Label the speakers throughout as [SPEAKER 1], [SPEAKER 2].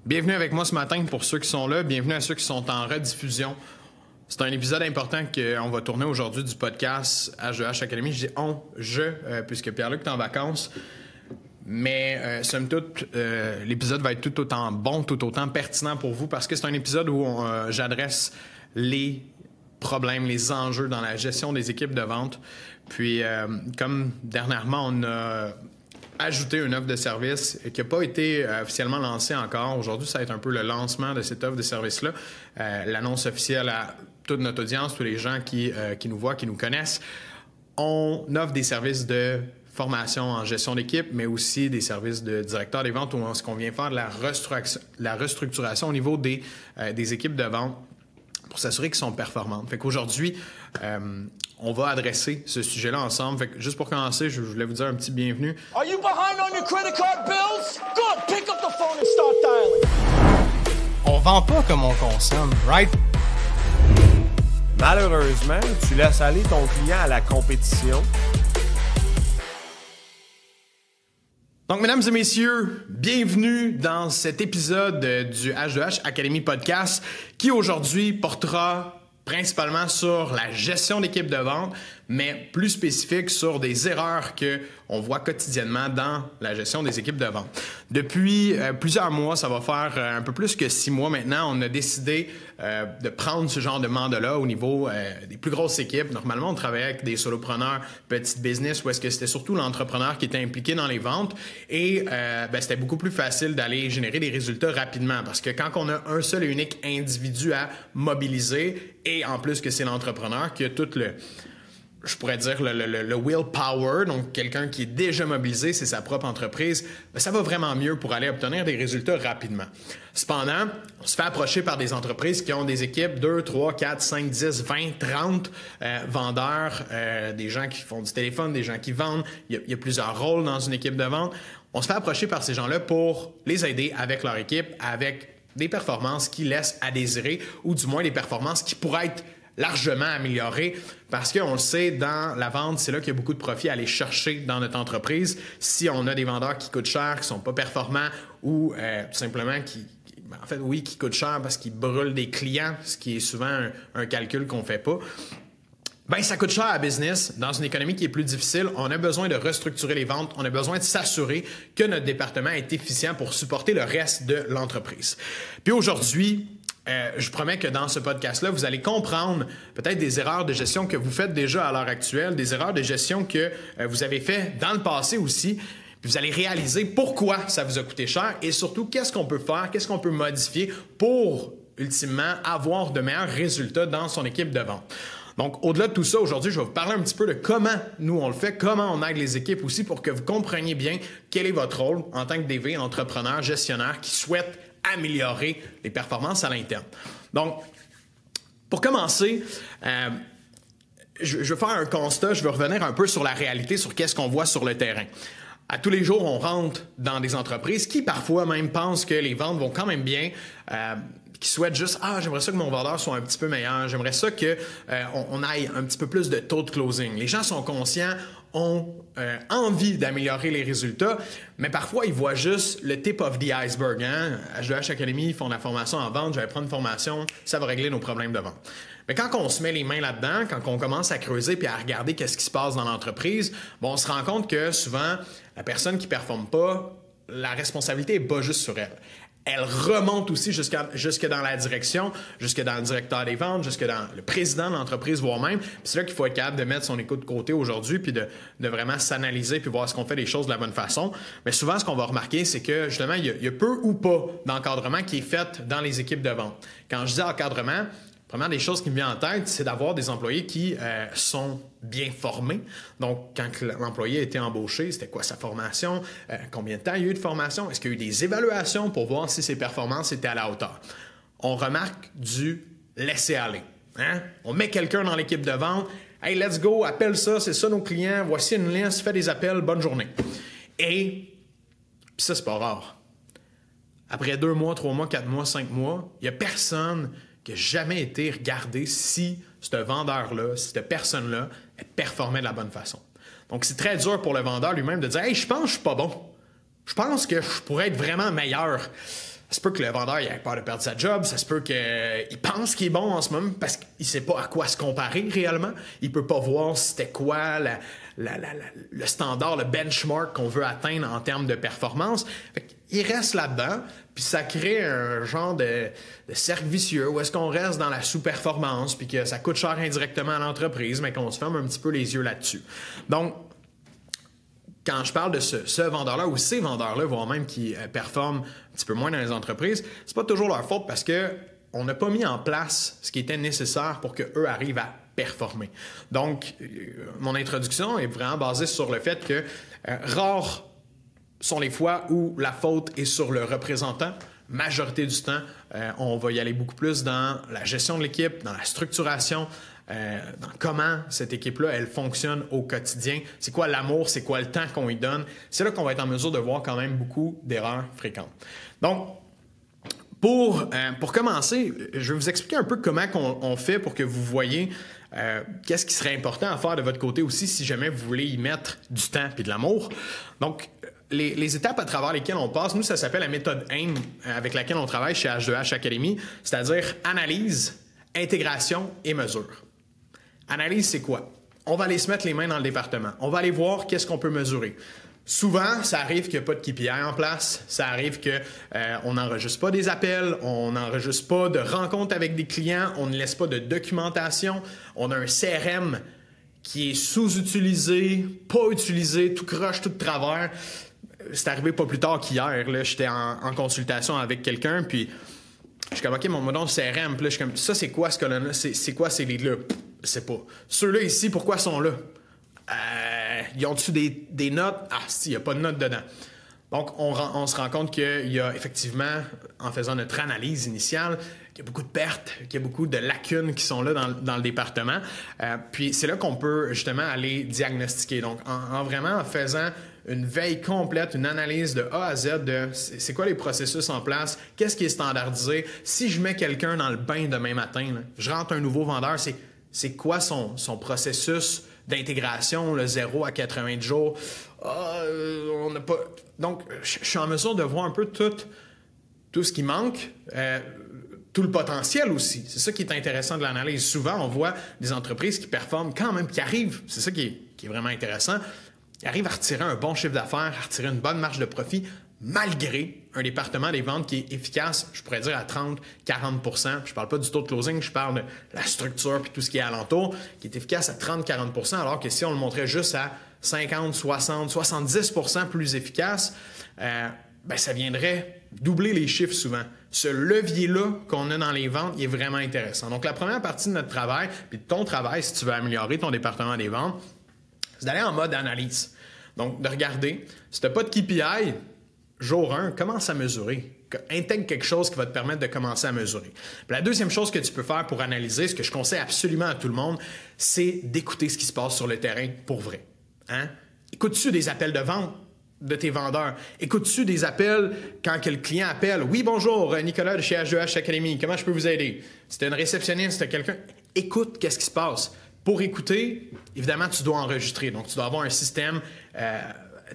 [SPEAKER 1] Bienvenue avec moi ce matin pour ceux qui sont là. Bienvenue à ceux qui sont en rediffusion. C'est un épisode important qu'on va tourner aujourd'hui du podcast H2H Academy. Je dis on, puisque Pierre-Luc est en vacances. Mais somme toute, l'épisode va être tout autant bon, tout autant pertinent pour vous parce que c'est un épisode où j'adresse les problèmes, les enjeux dans la gestion des équipes de vente. Puis, comme dernièrement, on a ajouté une offre de service qui n'a pas été officiellement lancée encore. Aujourd'hui, ça va être un peu le lancement de cette offre de service-là. L'annonce officielle à toute notre audience, tous les gens qui nous voient, qui nous connaissent. On offre des services de formation en gestion d'équipe, mais aussi des services de directeur des ventes où on vient faire de la restructuration au niveau des équipes de vente pour s'assurer qu'ils sont performantes. Fait qu'aujourd'hui, on va adresser ce sujet-là ensemble. Fait que juste pour commencer, je voulais vous dire un petit bienvenue.
[SPEAKER 2] Are you behind on your credit card bills? Good, pick up the phone and start dialing.
[SPEAKER 3] On vend pas comme on consomme, right?
[SPEAKER 4] Malheureusement, tu laisses aller ton client à la compétition.
[SPEAKER 1] Donc, mesdames et messieurs, bienvenue dans cet épisode du H2H Academy Podcast qui aujourd'hui portera principalement sur la gestion d'équipe de vente, mais plus spécifique sur des erreurs qu'on voit quotidiennement dans la gestion des équipes de vente. Depuis plusieurs mois, ça va faire un peu plus que 6 mois maintenant, on a décidé de prendre ce genre de mandat-là au niveau des plus grosses équipes. Normalement, on travaillait avec des solopreneurs, petites business, où est-ce que c'était surtout l'entrepreneur qui était impliqué dans les ventes et c'était beaucoup plus facile d'aller générer des résultats rapidement parce que quand on a un seul et unique individu à mobiliser et en plus que c'est l'entrepreneur qui a tout je pourrais dire le willpower, donc quelqu'un qui est déjà mobilisé, c'est sa propre entreprise, ça va vraiment mieux pour aller obtenir des résultats rapidement. Cependant, on se fait approcher par des entreprises qui ont des équipes 2, 3, 4, 5, 10, 20, 30 vendeurs, des gens qui font du téléphone, des gens qui vendent. Il y a plusieurs rôles dans une équipe de vente. On se fait approcher par ces gens-là pour les aider avec leur équipe, avec des performances qui laissent à désirer ou du moins des performances qui pourraient être largement amélioré parce qu'on le sait, dans la vente, c'est là qu'il y a beaucoup de profit à aller chercher dans notre entreprise. Si on a des vendeurs qui coûtent cher, qui sont pas performants ou tout simplement qui coûtent cher parce qu'ils brûlent des clients, ce qui est souvent un calcul qu'on fait pas. Ça coûte cher à business. Dans une économie qui est plus difficile, on a besoin de restructurer les ventes. On a besoin de s'assurer que notre département est efficient pour supporter le reste de l'entreprise. Puis aujourd'hui, je promets que dans ce podcast-là, vous allez comprendre peut-être des erreurs de gestion que vous faites déjà à l'heure actuelle, des erreurs de gestion que vous avez fait dans le passé aussi. Puis vous allez réaliser pourquoi ça vous a coûté cher et surtout qu'est-ce qu'on peut faire, qu'est-ce qu'on peut modifier pour ultimement avoir de meilleurs résultats dans son équipe de vente. Donc, au-delà de tout ça, aujourd'hui, je vais vous parler un petit peu de comment nous on le fait, comment on aide les équipes aussi pour que vous compreniez bien quel est votre rôle en tant que DV, entrepreneur, gestionnaire qui souhaite améliorer les performances à l'interne. Donc, pour commencer, je vais faire un constat, je vais revenir un peu sur la réalité, sur qu'est-ce qu'on voit sur le terrain. À tous les jours, on rentre dans des entreprises qui parfois même pensent que les ventes vont quand même bien, qui souhaitent juste « Ah, j'aimerais ça que mon vendeur soit un petit peu meilleur, j'aimerais ça qu'on aille un petit peu plus de taux de closing. » Les gens sont conscients, ont envie d'améliorer les résultats, mais parfois, ils voient juste le tip of the iceberg. H2H Academy, ils font de la formation en vente, je vais prendre une formation, ça va régler nos problèmes de vente. Mais quand on se met les mains là-dedans, quand on commence à creuser puis à regarder qu'est-ce qui se passe dans l'entreprise, on se rend compte que souvent, la personne qui ne performe pas, la responsabilité n'est pas juste sur elle. Elle remonte aussi jusque dans la direction, jusque dans le directeur des ventes, jusque dans le président de l'entreprise, voire même. Puis c'est là qu'il faut être capable de mettre son écoute de côté aujourd'hui puis de vraiment s'analyser puis voir si on fait les choses de la bonne façon. Mais souvent, ce qu'on va remarquer, c'est que justement, il y a peu ou pas d'encadrement qui est fait dans les équipes de vente. Quand je dis encadrement, première des choses qui me vient en tête, c'est d'avoir des employés qui sont bien formés. Donc, quand l'employé a été embauché, c'était quoi sa formation? Combien de temps il y a eu de formation? Est-ce qu'il y a eu des évaluations pour voir si ses performances étaient à la hauteur? On remarque du laisser-aller. On met quelqu'un dans l'équipe de vente. « Hey, let's go, appelle ça, c'est ça nos clients, voici une liste, fais des appels, bonne journée. » Et puis ça, c'est pas rare. Après 2 mois, 3 mois, 4 mois, 5 mois, il n'y a personne qui n'a jamais été regardé si ce vendeur-là, si cette personne-là, elle performait de la bonne façon. Donc, c'est très dur pour le vendeur lui-même de dire « Hey, je pense que je suis pas bon. Je pense que je pourrais être vraiment meilleur. » se peut que le vendeur ait peur de perdre sa job, ça se peut qu'il pense qu'il est bon en ce moment parce qu'il ne sait pas à quoi se comparer réellement. Il ne peut pas voir c'était quoi le standard, le benchmark qu'on veut atteindre en termes de performance. Il reste là-dedans, puis ça crée un genre de cercle vicieux où est-ce qu'on reste dans la sous-performance, puis que ça coûte cher indirectement à l'entreprise, mais qu'on se ferme un petit peu les yeux là-dessus. Donc, quand je parle de ce vendeur-là ou ces vendeurs-là, voire même qui performent un petit peu moins dans les entreprises, c'est pas toujours leur faute parce qu'on n'a pas mis en place ce qui était nécessaire pour qu'eux arrivent à performer. Donc, mon introduction est vraiment basée sur le fait que rares sont les fois où la faute est sur le représentant. Majorité du temps, on va y aller beaucoup plus dans la gestion de l'équipe, dans la structuration, dans comment cette équipe-là, elle fonctionne au quotidien. C'est quoi l'amour, c'est quoi le temps qu'on y donne. C'est là qu'on va être en mesure de voir quand même beaucoup d'erreurs fréquentes. Donc, pour commencer, je vais vous expliquer un peu comment on fait pour que vous voyez qu'est-ce qui serait important à faire de votre côté aussi si jamais vous voulez y mettre du temps et de l'amour. Donc, les étapes à travers lesquelles on passe, nous, ça s'appelle la méthode AIM avec laquelle on travaille chez H2H Academy, c'est-à-dire analyse, intégration et mesure. Analyse, c'est quoi? On va aller se mettre les mains dans le département. On va aller voir qu'est-ce qu'on peut mesurer. Souvent, ça arrive qu'il n'y a pas de KPI en place. Ça arrive qu'on n'enregistre pas des appels, on n'enregistre pas de rencontres avec des clients, on ne laisse pas de documentation. On a un CRM qui est sous-utilisé, pas utilisé, tout croche, tout de travers. C'est arrivé pas plus tard qu'hier. J'étais en consultation avec quelqu'un, puis je suis comme, OK, mon nom de CRM. Puis là, je suis comme, ça, c'est quoi ce colonne-là? C'est quoi ces leads-là? Je sais pas. Ceux-là ici, pourquoi sont là? Ils ont-tu des notes? Ah, si, il n'y a pas de notes dedans. Donc, on se rend compte qu'il y a effectivement, en faisant notre analyse initiale, qu'il y a beaucoup de pertes, qu'il y a beaucoup de lacunes qui sont là dans le département. Puis, c'est là qu'on peut justement aller diagnostiquer. Donc, en faisant une veille complète, une analyse de A à Z de c'est quoi les processus en place, qu'est-ce qui est standardisé. Si je mets quelqu'un dans le bain demain matin, là, je rentre un nouveau vendeur, c'est quoi son processus d'intégration, le 0 à 90 jours. On n'a pas... Donc, je suis en mesure de voir un peu tout ce qui manque, tout le potentiel aussi. C'est ça qui est intéressant de l'analyse. Souvent, on voit des entreprises qui performent quand même, qui arrivent, c'est ça qui est vraiment intéressant, qui arrivent à retirer un bon chiffre d'affaires, à retirer une bonne marge de profit, malgré un département des ventes qui est efficace, je pourrais dire à 30-40 %. Je ne parle pas du taux de closing, je parle de la structure et tout ce qui est alentour, qui est efficace à 30-40 %, alors que si on le montrait juste à 50, 60, 70 % plus efficace, ça viendrait doubler les chiffres souvent. Ce levier-là qu'on a dans les ventes, il est vraiment intéressant. Donc, la première partie de notre travail, puis de ton travail, si tu veux améliorer ton département des ventes, c'est d'aller en mode analyse. Donc, de regarder, si tu n'as pas de KPI, jour 1, commence à mesurer. Intègre quelque chose qui va te permettre de commencer à mesurer. Puis la deuxième chose que tu peux faire pour analyser, ce que je conseille absolument à tout le monde, c'est d'écouter ce qui se passe sur le terrain pour vrai. Hein? Écoutes-tu des appels de vente de tes vendeurs? Écoutes-tu des appels quand que le client appelle? Oui, bonjour, Nicolas de chez H2H Academy. Comment je peux vous aider? C'était une réceptionniste, c'était quelqu'un. Écoute qu'est-ce qui se passe. Pour écouter, évidemment, tu dois enregistrer. Donc, tu dois avoir un système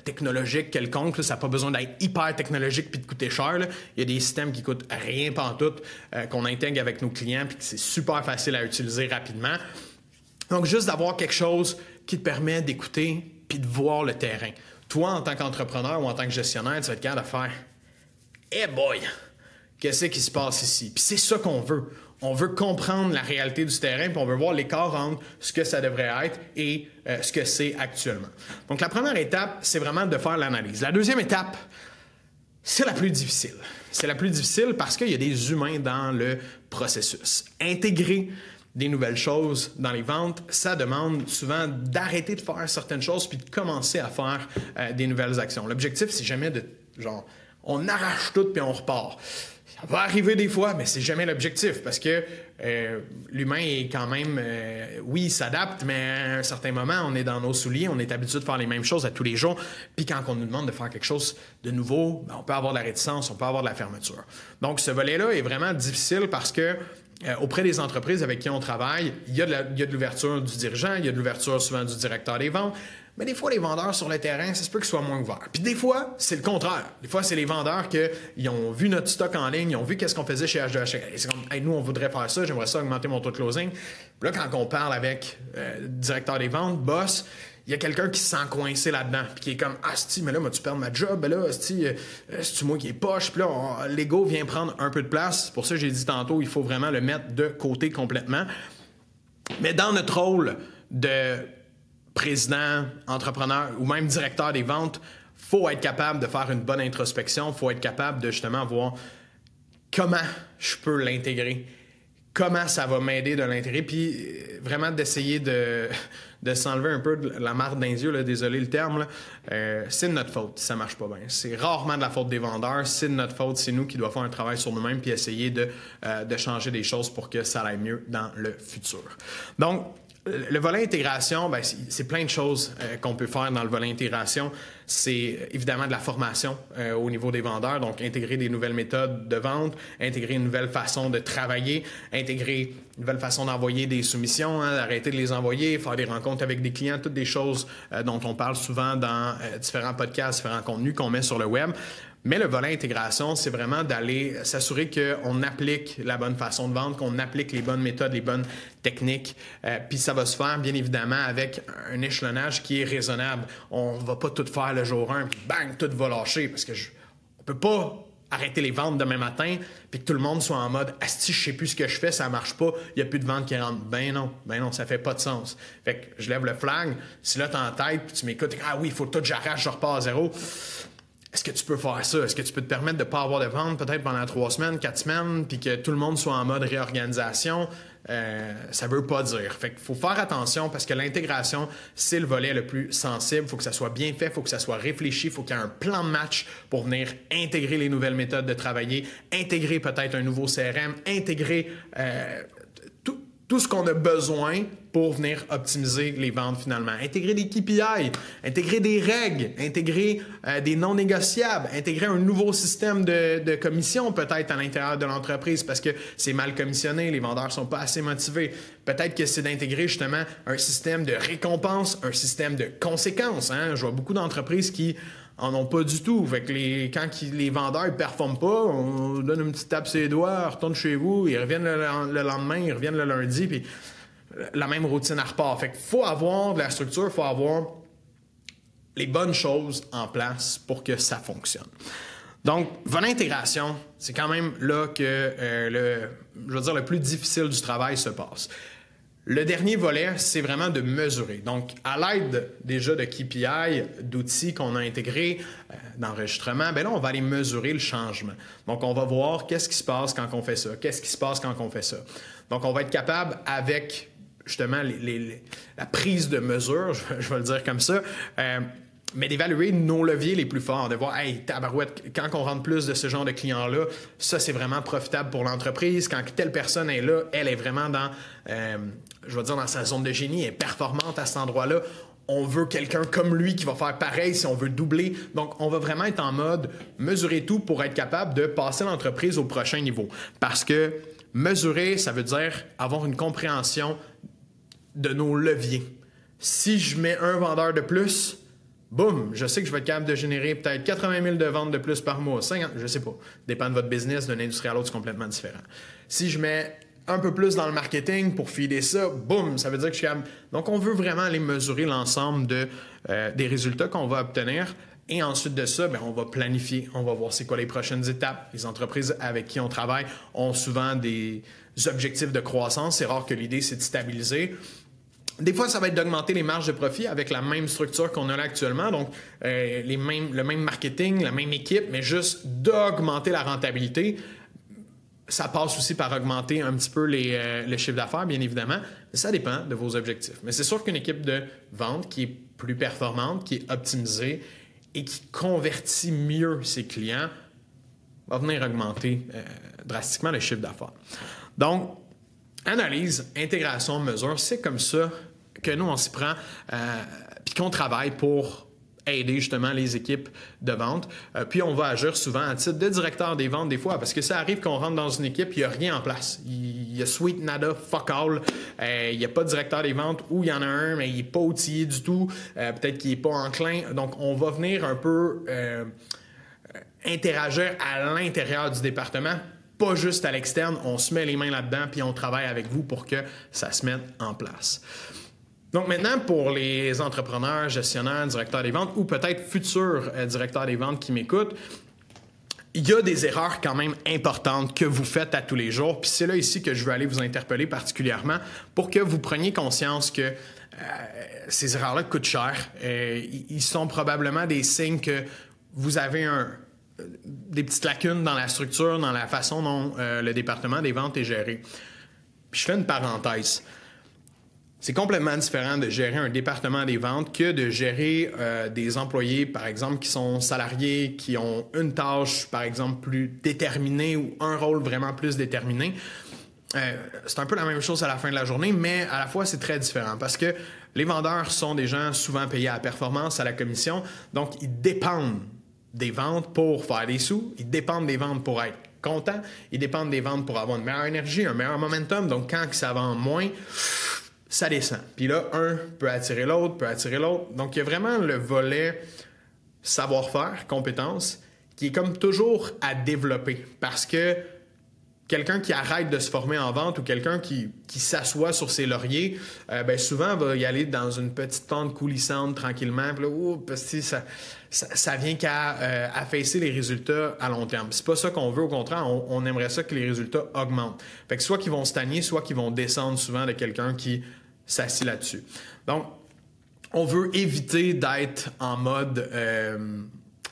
[SPEAKER 1] technologique quelconque. Là, ça n'a pas besoin d'être hyper technologique puis de coûter cher. Là. Il y a des systèmes qui coûtent rien pantoute, qu'on intègre avec nos clients puis que c'est super facile à utiliser rapidement. Donc, juste d'avoir quelque chose qui te permet d'écouter puis de voir le terrain. Toi, en tant qu'entrepreneur ou en tant que gestionnaire, tu vas être capable de faire « Hey boy! Qu'est-ce qui se passe ici? » Puis c'est ça qu'on veut. On veut comprendre la réalité du terrain, puis on veut voir l'écart entre ce que ça devrait être et ce que c'est actuellement. Donc, la première étape, c'est vraiment de faire l'analyse. La deuxième étape, c'est la plus difficile. C'est la plus difficile parce qu'il y a des humains dans le processus. Intégrer des nouvelles choses dans les ventes, ça demande souvent d'arrêter de faire certaines choses puis de commencer à faire des nouvelles actions. L'objectif, c'est jamais de, on arrache tout puis on repart. Ça va arriver des fois, mais c'est jamais l'objectif parce que l'humain est quand même, oui, il s'adapte, mais à un certain moment, on est dans nos souliers, on est habitué de faire les mêmes choses à tous les jours. Puis quand on nous demande de faire quelque chose de nouveau, on peut avoir de la réticence, on peut avoir de la fermeture. Donc, ce volet-là est vraiment difficile parce que auprès des entreprises avec qui on travaille, il y a de l'ouverture du dirigeant, il y a de l'ouverture souvent du directeur des ventes, Mais des fois, les vendeurs sur le terrain, ça se peut qu'ils soient moins ouverts. Puis des fois, c'est le contraire. Des fois, c'est les vendeurs qui ont vu notre stock en ligne, ils ont vu qu'est-ce qu'on faisait chez H2H. C'est comme, hey, nous, on voudrait faire ça, j'aimerais ça augmenter mon taux de closing. Puis là, quand on parle avec le directeur des ventes, boss, il y a quelqu'un qui se sent coincé là-dedans, puis qui est comme « Ah, c'ti, mais là, moi, tu perds ma job, ben là, c'est-tu moi qui est poche? » Puis là, l'ego vient prendre un peu de place. C'est pour ça que j'ai dit tantôt, il faut vraiment le mettre de côté complètement. Mais dans notre rôle de président, entrepreneur ou même directeur des ventes, il faut être capable de faire une bonne introspection, il faut être capable de justement voir comment je peux l'intégrer, comment ça va m'aider de l'intégrer, puis vraiment d'essayer de s'enlever un peu de la marde dans les yeux, là, désolé le terme, là. C'est de notre faute si ça marche pas bien. C'est rarement de la faute des vendeurs, c'est de notre faute, c'est nous qui devons faire un travail sur nous-mêmes puis essayer de changer des choses pour que ça aille mieux dans le futur. Donc, le volet intégration, ben, c'est plein de choses qu'on peut faire dans le volet intégration. C'est évidemment de la formation au niveau des vendeurs, donc intégrer des nouvelles méthodes de vente, intégrer une nouvelle façon de travailler, intégrer une nouvelle façon d'envoyer des soumissions, arrêter de les envoyer, faire des rencontres avec des clients, toutes des choses dont on parle souvent dans différents podcasts, différents contenus qu'on met sur le web. Mais le volet intégration, c'est vraiment d'aller s'assurer qu'on applique la bonne façon de vendre, qu'on applique les bonnes méthodes, les bonnes techniques. Puis ça va se faire, bien évidemment, avec un échelonnage qui est raisonnable. On ne va pas tout faire le jour 1, puis bang, tout va lâcher. Parce que on peut pas arrêter les ventes demain matin, puis que tout le monde soit en mode « Asti, je sais plus ce que je fais, ça marche pas, il n'y a plus de ventes qui rentrent. » Ben non, ça fait pas de sens. Fait que je lève le flag. Si là, t'es en tête, puis tu m'écoutes, « Ah oui, il faut tout que j'arrache, je repars à zéro. » Est-ce que tu peux faire ça? Est-ce que tu peux te permettre de ne pas avoir de vente peut-être pendant 3 semaines, 4 semaines, puis que tout le monde soit en mode réorganisation? Ça ne veut pas dire. Fait qu'il faut faire attention parce que l'intégration, c'est le volet le plus sensible. Il faut que ça soit bien fait, il faut que ça soit réfléchi, il faut qu'il y ait un plan de match pour venir intégrer les nouvelles méthodes de travailler, intégrer peut-être un nouveau CRM, intégrer tout ce qu'on a besoin pour venir optimiser les ventes finalement. Intégrer des KPI, intégrer des règles, intégrer des non négociables, intégrer un nouveau système de commission peut-être à l'intérieur de l'entreprise parce que c'est mal commissionné, les vendeurs sont pas assez motivés. Peut-être que c'est d'intégrer justement un système de récompense, un système de conséquences. Je vois beaucoup d'entreprises qui en ont pas du tout. Fait que quand les vendeurs ne performent pas, on donne une petite tape sur les doigts, retourne chez vous, ils reviennent le lendemain, ils reviennent le lundi, puis la même routine à repart. Fait qu'il faut avoir de la structure, il faut avoir les bonnes choses en place pour que ça fonctionne. Donc, votre intégration, c'est quand même là que le plus difficile du travail se passe. Le dernier volet, c'est vraiment de mesurer. Donc, à l'aide déjà de KPI, d'outils qu'on a intégrés, d'enregistrement, bien là, on va aller mesurer le changement. Donc, on va voir qu'est-ce qui se passe quand on fait ça, qu'est-ce qui se passe quand on fait ça. Donc, on va être capable, avec justement la prise de mesure, je vais le dire comme ça, mais d'évaluer nos leviers les plus forts, de voir, hey, tabarouette, quand on rentre plus de ce genre de clients-là, ça, c'est vraiment profitable pour l'entreprise. Quand telle personne est là, elle est vraiment dans sa zone de génie, elle est performante à cet endroit-là. On veut quelqu'un comme lui qui va faire pareil si on veut doubler. Donc, on va vraiment être en mode mesurer tout pour être capable de passer l'entreprise au prochain niveau. Parce que mesurer, ça veut dire avoir une compréhension de nos leviers. Si je mets un vendeur de plus, boum, je sais que je vais être capable de générer peut-être 80 000 de ventes de plus par mois, 50, je sais pas. Dépend de votre business, d'une industrie à l'autre, c'est complètement différent. Si je mets un peu plus dans le marketing pour filer ça, boum, ça veut dire que je suis capable. Donc, on veut vraiment aller mesurer l'ensemble des résultats qu'on va obtenir. Et ensuite de ça, bien, on va planifier. On va voir c'est quoi les prochaines étapes. Les entreprises avec qui on travaille ont souvent des objectifs de croissance. C'est rare que l'idée, c'est de stabiliser. Des fois, ça va être d'augmenter les marges de profit avec la même structure qu'on a là actuellement. Donc, le même marketing, la même équipe, mais juste d'augmenter la rentabilité. Ça passe aussi par augmenter un petit peu le chiffre d'affaires, bien évidemment. Ça dépend de vos objectifs. Mais c'est sûr qu'une équipe de vente qui est plus performante, qui est optimisée et qui convertit mieux ses clients va venir augmenter drastiquement le chiffre d'affaires. Donc, analyse, intégration, mesure, c'est comme ça que nous, on s'y prend puis qu'on travaille pour aider justement les équipes de vente. Puis on va agir souvent à titre de directeur des ventes des fois, parce que ça arrive qu'on rentre dans une équipe, il n'y a rien en place. Il y a sweet nada, fuck all. Il n'y a pas de directeur des ventes, ou il y en a un, mais il n'est pas outillé du tout. Peut-être qu'il n'est pas enclin. Donc on va venir un peu interagir à l'intérieur du département, pas juste à l'externe. On se met les mains là-dedans, puis on travaille avec vous pour que ça se mette en place. Donc maintenant, pour les entrepreneurs, gestionnaires, directeurs des ventes ou peut-être futurs directeurs des ventes qui m'écoutent, il y a des erreurs quand même importantes que vous faites à tous les jours. Puis c'est là ici que je veux aller vous interpeller particulièrement pour que vous preniez conscience que ces erreurs-là coûtent cher. Ils sont probablement des signes que vous avez des petites lacunes dans la structure, dans la façon dont le département des ventes est géré. Puis je fais une parenthèse. C'est complètement différent de gérer un département des ventes que de gérer des employés, par exemple, qui sont salariés, qui ont une tâche, par exemple, plus déterminée ou un rôle vraiment plus déterminé. C'est un peu la même chose à la fin de la journée, mais à la fois, c'est très différent parce que les vendeurs sont des gens souvent payés à la performance, à la commission, donc ils dépendent des ventes pour faire des sous, ils dépendent des ventes pour être contents, ils dépendent des ventes pour avoir une meilleure énergie, un meilleur momentum, donc quand ça vend moins, ça descend. Puis là, un peut attirer l'autre, Donc, il y a vraiment le volet savoir-faire, compétence, qui est comme toujours à développer. Parce que quelqu'un qui arrête de se former en vente ou quelqu'un qui s'assoit sur ses lauriers, souvent va y aller dans une petite pente coulissante tranquillement. Puis là, parce que ça vient qu'à affaisser les résultats à long terme. C'est pas ça qu'on veut, au contraire, on aimerait ça que les résultats augmentent. Fait que soit qu'ils vont stagner, soit qu'ils vont descendre souvent de quelqu'un qui s'assit là-dessus. Donc, on veut éviter d'être en mode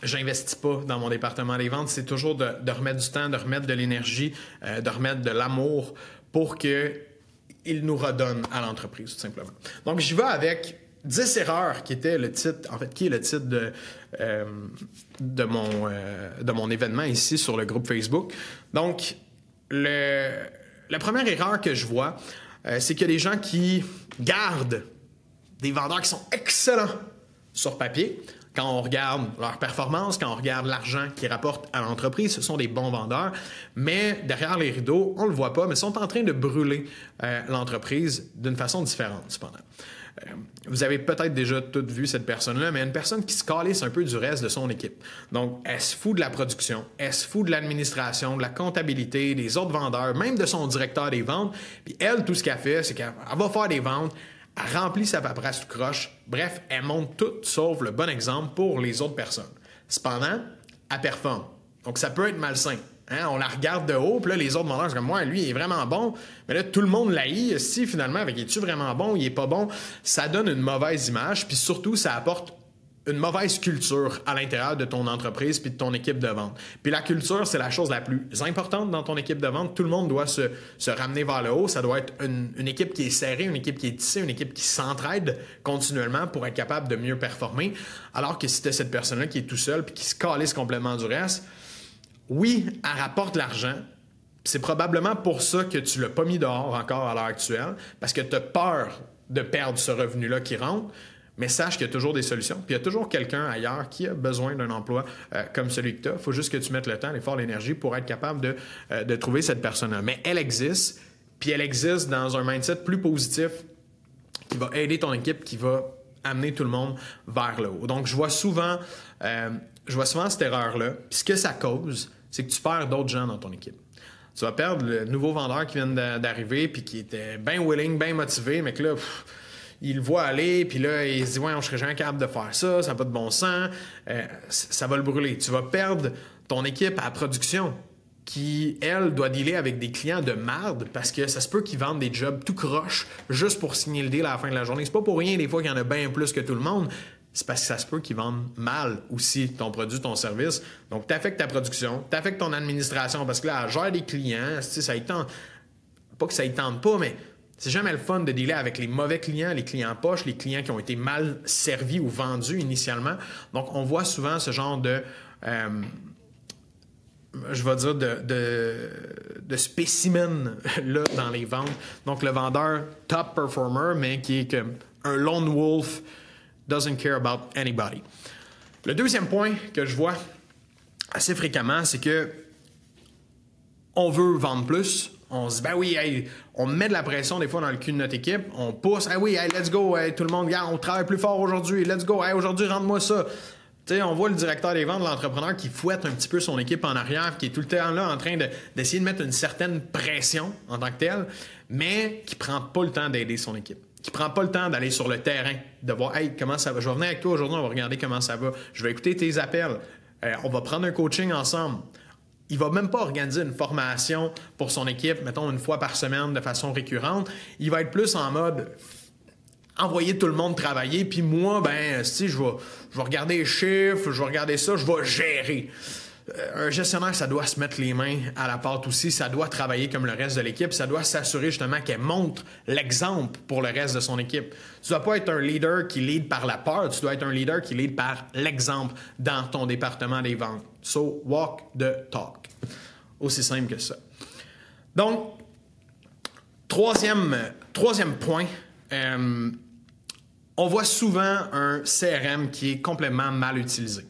[SPEAKER 1] j'investis pas dans mon département des ventes. C'est toujours de remettre du temps, de remettre de l'énergie, de remettre de l'amour pour qu'il nous redonne à l'entreprise, tout simplement. Donc, j'y vais avec 10 erreurs qui était le titre, en fait, qui est le titre de mon événement ici sur le groupe Facebook. Donc, la première erreur que je vois, c'est qu'il y a des gens qui gardent des vendeurs qui sont excellents sur papier. Quand on regarde leur performance, quand on regarde l'argent qu'ils rapportent à l'entreprise, ce sont des bons vendeurs. Mais derrière les rideaux, on ne le voit pas, mais sont en train de brûler l'entreprise d'une façon différente, cependant. Vous avez peut-être déjà toutes vu cette personne-là, mais une personne qui se calisse un peu du reste de son équipe. Donc, elle se fout de la production, elle se fout de l'administration, de la comptabilité, des autres vendeurs, même de son directeur des ventes. Puis elle, tout ce qu'elle fait, c'est qu'elle va faire des ventes, elle remplit sa paperasse tout croche. Bref, elle montre tout sauf le bon exemple pour les autres personnes. Cependant, elle performe. Donc, ça peut être malsain. Hein? On la regarde de haut, puis là, les autres vendeurs, c'est comme moi, lui, il est vraiment bon. Mais là, tout le monde l'haït. Si, finalement, avec est-tu vraiment bon, il est pas bon, ça donne une mauvaise image, puis surtout, ça apporte une mauvaise culture à l'intérieur de ton entreprise puis de ton équipe de vente. Puis la culture, c'est la chose la plus importante dans ton équipe de vente. Tout le monde doit se ramener vers le haut. Ça doit être une équipe qui est serrée, une équipe qui est tissée, une équipe qui s'entraide continuellement pour être capable de mieux performer. Alors que si tu as cette personne-là qui est tout seul puis qui se calisse complètement du reste, oui, elle rapporte l'argent. C'est probablement pour ça que tu ne l'as pas mis dehors encore à l'heure actuelle, parce que tu as peur de perdre ce revenu-là qui rentre. Mais sache qu'il y a toujours des solutions. Puis il y a toujours quelqu'un ailleurs qui a besoin d'un emploi comme celui que tu as. Il faut juste que tu mettes le temps, l'effort, l'énergie pour être capable de trouver cette personne-là. Mais elle existe, puis elle existe dans un mindset plus positif qui va aider ton équipe, qui va amener tout le monde vers le haut. Donc, je vois souvent cette erreur-là. Puis ce que ça cause, c'est que tu perds d'autres gens dans ton équipe. Tu vas perdre le nouveau vendeur qui vient d'arriver puis qui était bien willing, bien motivé, mais que là... il le voit aller, puis là, il se dit « Ouais, je serais jamais capable de faire ça, ça n'a pas de bon sens. » Ça va le brûler. Tu vas perdre ton équipe à la production qui, elle, doit dealer avec des clients de marde parce que ça se peut qu'ils vendent des jobs tout croche juste pour signer le deal à la fin de la journée. C'est pas pour rien des fois qu'il y en a bien plus que tout le monde. C'est parce que ça se peut qu'ils vendent mal aussi ton produit, ton service. Donc, tu affectes ta production, tu affectes ton administration parce que là, elle gère des clients. Ça y tente. Pas que ça y tente pas, mais... c'est jamais le fun de dealer avec les mauvais clients, les clients poches, les clients qui ont été mal servis ou vendus initialement. Donc, on voit souvent ce genre de spécimen là dans les ventes. Donc, le vendeur top performer, mais qui est comme un lone wolf, doesn't care about anybody. Le deuxième point que je vois assez fréquemment, c'est que on veut vendre plus. On se dit, ben oui, hey, on met de la pression des fois dans le cul de notre équipe. On pousse, hey, oui, hey, let's go, hey, tout le monde, regarde, on travaille plus fort aujourd'hui, let's go, hey, aujourd'hui, rende-moi ça. Tu sais, on voit le directeur des ventes, l'entrepreneur qui fouette un petit peu son équipe en arrière, qui est tout le temps là en train d'essayer de mettre une certaine pression en tant que telle, mais qui prend pas le temps d'aider son équipe. Qui prend pas le temps d'aller sur le terrain, de voir, hey, comment ça va. Je vais venir avec toi aujourd'hui, on va regarder comment ça va. Je vais écouter tes appels. On va prendre un coaching ensemble. Il va même pas organiser une formation pour son équipe, mettons une fois par semaine de façon récurrente. Il va être plus en mode envoyer tout le monde travailler, puis moi, ben, si je vais regarder les chiffres, je vais regarder ça, je vais gérer. Un gestionnaire, ça doit se mettre les mains à la pâte aussi, ça doit travailler comme le reste de l'équipe, ça doit s'assurer justement qu'elle montre l'exemple pour le reste de son équipe. Tu dois pas être un leader qui lead par la peur, tu dois être un leader qui lead par l'exemple dans ton département des ventes. So, walk the talk. Aussi simple que ça. Donc, troisième point, on voit souvent un CRM qui est complètement mal utilisé.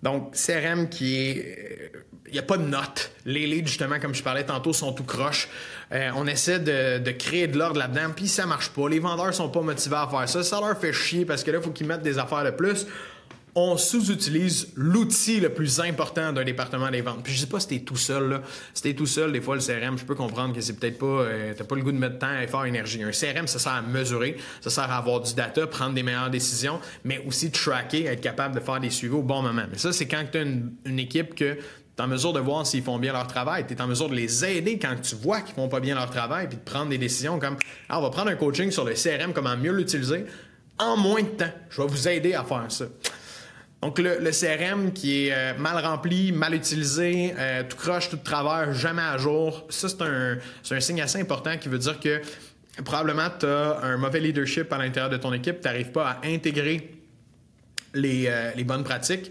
[SPEAKER 1] Donc, CRM qui est... Il n'y a pas de notes. Les leads, justement, comme je parlais tantôt, sont tout croche. On essaie de créer de l'ordre là-dedans, puis ça marche pas. Les vendeurs sont pas motivés à faire ça. Ça leur fait chier parce que là, il faut qu'ils mettent des affaires de plus. On sous-utilise l'outil le plus important d'un département des ventes. Puis je dis pas si t'es tout seul, là. Si t'es tout seul, des fois, le CRM, je peux comprendre que c'est peut-être pas... t'as pas le goût de mettre temps, effort, énergie. Un CRM, ça sert à mesurer, ça sert à avoir du data, prendre des meilleures décisions, mais aussi tracker, être capable de faire des suivis au bon moment. Mais ça, c'est quand tu as une équipe que tu es en mesure de voir s'ils font bien leur travail. Tu es en mesure de les aider quand tu vois qu'ils font pas bien leur travail, puis de prendre des décisions comme « on va prendre un coaching sur le CRM, comment mieux l'utiliser en moins de temps. Je vais vous aider à faire ça. » Donc, le CRM qui est mal rempli, mal utilisé, tout croche, tout de travers, jamais à jour, ça, c'est un signe assez important qui veut dire que probablement tu as un mauvais leadership à l'intérieur de ton équipe, tu n'arrives pas à intégrer les bonnes pratiques.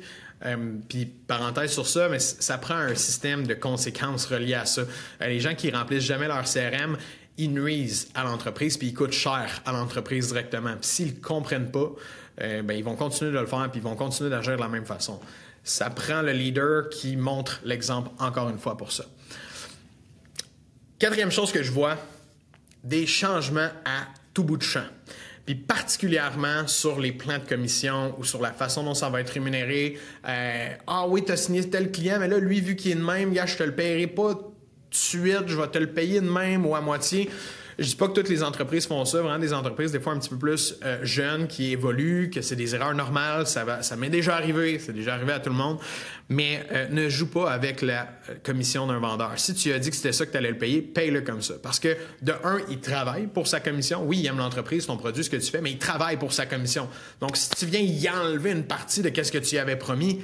[SPEAKER 1] Puis, parenthèse sur ça, mais ça prend un système de conséquences relié à ça. Les gens qui remplissent jamais leur CRM, ils nuisent à l'entreprise puis ils coûtent cher à l'entreprise directement. Puis s'ils ne comprennent pas, ils vont continuer de le faire puis ils vont continuer d'agir de la même façon. Ça prend le leader qui montre l'exemple encore une fois pour ça. Quatrième chose que je vois, des changements à tout bout de champ. Puis particulièrement sur les plans de commission ou sur la façon dont ça va être rémunéré. Ah oui, tu as signé tel client, mais là, lui, vu qu'il est de même, gars, je te le paierai pas tout de suite, je vais te le payer de même ou à moitié. Je dis pas que toutes les entreprises font ça, vraiment des entreprises des fois un petit peu plus jeunes qui évoluent, que c'est des erreurs normales, ça m'est déjà arrivé, c'est déjà arrivé à tout le monde, mais ne joue pas avec la commission d'un vendeur. Si tu as dit que c'était ça que tu allais le payer, paye-le comme ça. Parce que de un, il travaille pour sa commission. Oui, il aime l'entreprise, ton produit, ce que tu fais, mais il travaille pour sa commission. Donc si tu viens y enlever une partie de ce que tu y avais promis,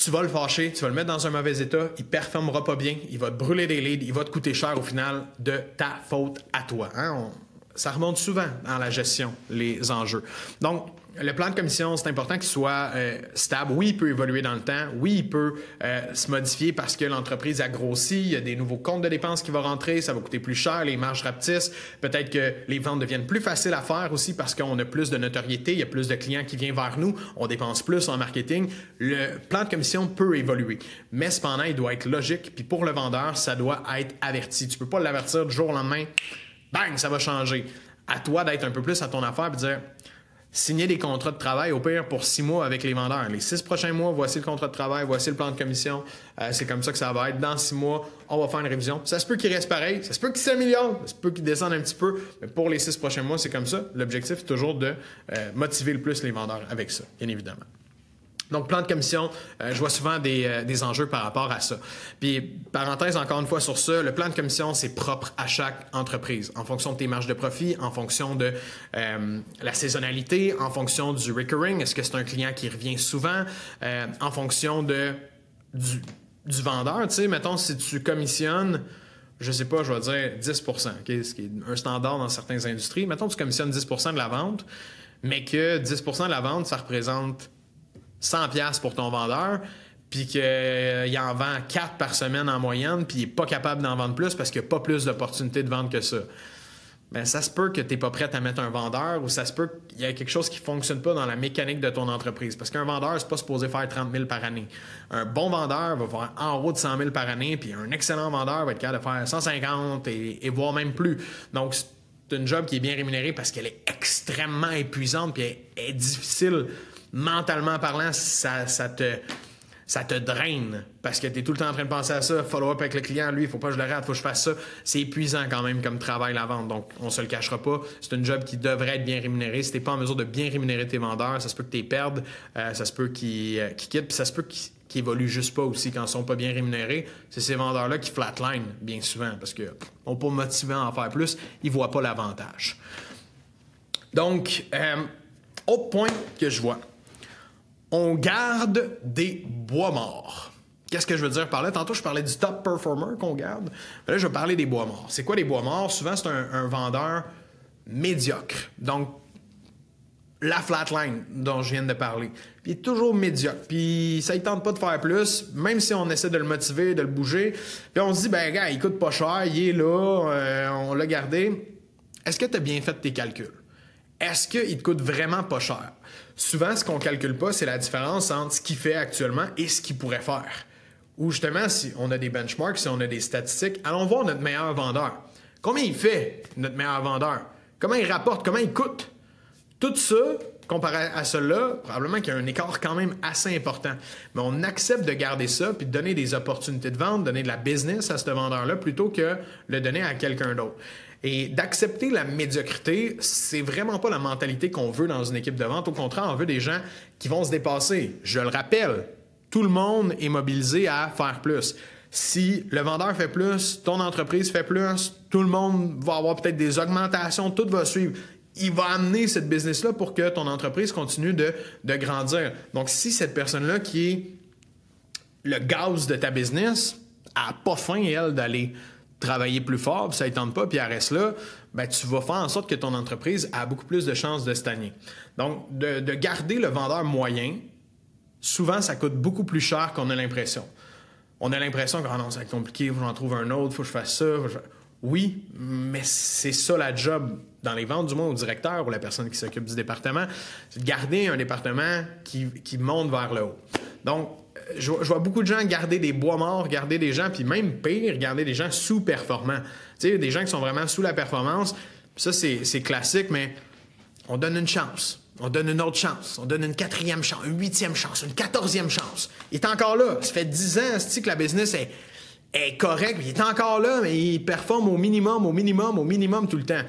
[SPEAKER 1] tu vas le fâcher, tu vas le mettre dans un mauvais état, il performera pas bien, il va te brûler des leads, il va te coûter cher au final de ta faute à toi. Ça remonte souvent dans la gestion, les enjeux. Donc, le plan de commission, c'est important qu'il soit stable. Oui, il peut évoluer dans le temps. Oui, il peut se modifier parce que l'entreprise a grossi. Il y a des nouveaux comptes de dépenses qui vont rentrer. Ça va coûter plus cher. Les marges rapetissent. Peut-être que les ventes deviennent plus faciles à faire aussi parce qu'on a plus de notoriété. Il y a plus de clients qui viennent vers nous. On dépense plus en marketing. Le plan de commission peut évoluer. Mais cependant, il doit être logique. Puis pour le vendeur, ça doit être averti. Tu peux pas l'avertir du jour au lendemain. Bang, ça va changer. À toi d'être un peu plus à ton affaire et de dire... Signer des contrats de travail, au pire, pour 6 mois avec les vendeurs. Les 6 prochains mois, voici le contrat de travail, voici le plan de commission. C'est comme ça que ça va être. Dans 6 mois, on va faire une révision. Ça se peut qu'il reste pareil, ça se peut qu'il s'améliore, ça se peut qu'il descende un petit peu. Mais pour les 6 prochains mois, c'est comme ça. L'objectif est toujours de motiver le plus les vendeurs avec ça, bien évidemment. Donc, plan de commission, je vois souvent des enjeux par rapport à ça. Puis, parenthèse encore une fois sur ça, le plan de commission, c'est propre à chaque entreprise. En fonction de tes marges de profit, en fonction de la saisonnalité, en fonction du recurring, est-ce que c'est un client qui revient souvent, en fonction du vendeur. Tu sais, mettons, si tu commissionnes, je sais pas, je vais dire 10 okay, ce qui est un standard dans certaines industries. Mettons, tu commissionnes 10 de la vente, mais que 10 de la vente, ça représente 100$ pour ton vendeur, puis qu'il en vend 4 par semaine en moyenne, puis il n'est pas capable d'en vendre plus parce qu'il n'y a pas plus d'opportunités de vente que ça. ben ça se peut que tu n'es pas prêt à mettre un vendeur ou ça se peut qu'il y ait quelque chose qui ne fonctionne pas dans la mécanique de ton entreprise. Parce qu'un vendeur, c'est pas supposé faire 30 000 par année. Un bon vendeur va faire en haut de 100 000 par année, puis un excellent vendeur va être capable de faire 150 et voire même plus. Donc, c'est une job qui est bien rémunérée parce qu'elle est extrêmement épuisante puis elle est difficile mentalement parlant. Ça te draine parce que tu es tout le temps en train de penser à ça, follow-up avec le client, lui, il faut pas que je le rate, il faut que je fasse ça. C'est épuisant quand même comme travail la vente, donc on se le cachera pas. C'est une job qui devrait être bien rémunérée. Si tu n'es pas en mesure de bien rémunérer tes vendeurs, ça se peut que tu les perdes, ça se peut qu'ils quittent, puis ça se peut qu'ils évoluent juste pas aussi quand ils sont pas bien rémunérés. C'est ces vendeurs-là qui flatline bien souvent parce qu'ils n'ont pas motivé à en faire plus, ils voient pas l'avantage. Donc, autre point que je vois. On garde des bois morts. Qu'est-ce que je veux dire par là? Tantôt, je parlais du top performer qu'on garde. Mais là, je vais parler des bois morts. C'est quoi les bois morts? Souvent, c'est un vendeur médiocre. Donc, la flatline dont je viens de parler. Puis il est toujours médiocre. Puis ça ne tente pas de faire plus, même si on essaie de le motiver, de le bouger. Puis on se dit, ben gars, il coûte pas cher, il est là, on l'a gardé. Est-ce que tu as bien fait tes calculs? Est-ce qu'il te coûte vraiment pas cher? Souvent, ce qu'on ne calcule pas, c'est la différence entre ce qu'il fait actuellement et ce qu'il pourrait faire. Ou justement, si on a des benchmarks, si on a des statistiques, allons voir notre meilleur vendeur. Combien il fait, notre meilleur vendeur? Comment il rapporte? Comment il coûte? Tout ça, comparé à cela, probablement qu'il y a un écart quand même assez important. Mais on accepte de garder ça puis de donner des opportunités de vente, donner de la business à ce vendeur-là plutôt que le donner à quelqu'un d'autre. Et d'accepter la médiocrité, c'est vraiment pas la mentalité qu'on veut dans une équipe de vente. Au contraire, on veut des gens qui vont se dépasser. Je le rappelle, tout le monde est mobilisé à faire plus. Si le vendeur fait plus, ton entreprise fait plus, tout le monde va avoir peut-être des augmentations, tout va suivre. Il va amener cette business-là pour que ton entreprise continue de grandir. Donc, si cette personne-là qui est le gaz de ta business n'a pas faim, elle, d'aller travailler plus fort, puis ça ne tente pas, puis elle reste là, ben, tu vas faire en sorte que ton entreprise a beaucoup plus de chances de stagner. Donc, de garder le vendeur moyen, souvent, ça coûte beaucoup plus cher qu'on a l'impression. On a l'impression que oh non, ça va être compliqué, il faut que j'en trouve un autre, il faut que je fasse ça. Oui, mais c'est ça la job dans les ventes, du moins au directeur ou la personne qui s'occupe du département, c'est de garder un département qui monte vers le haut. Donc, je vois beaucoup de gens garder des bois morts, garder des gens, puis même pire, garder des gens sous-performants. Tu sais, des gens qui sont vraiment sous la performance. Ça, c'est classique, mais on donne une chance. On donne une autre chance. On donne une 4e chance, une 8e chance, une 14e chance. Il est encore là. Ça fait 10 ans que la business est correcte. Il est encore là, mais il performe au minimum tout le temps.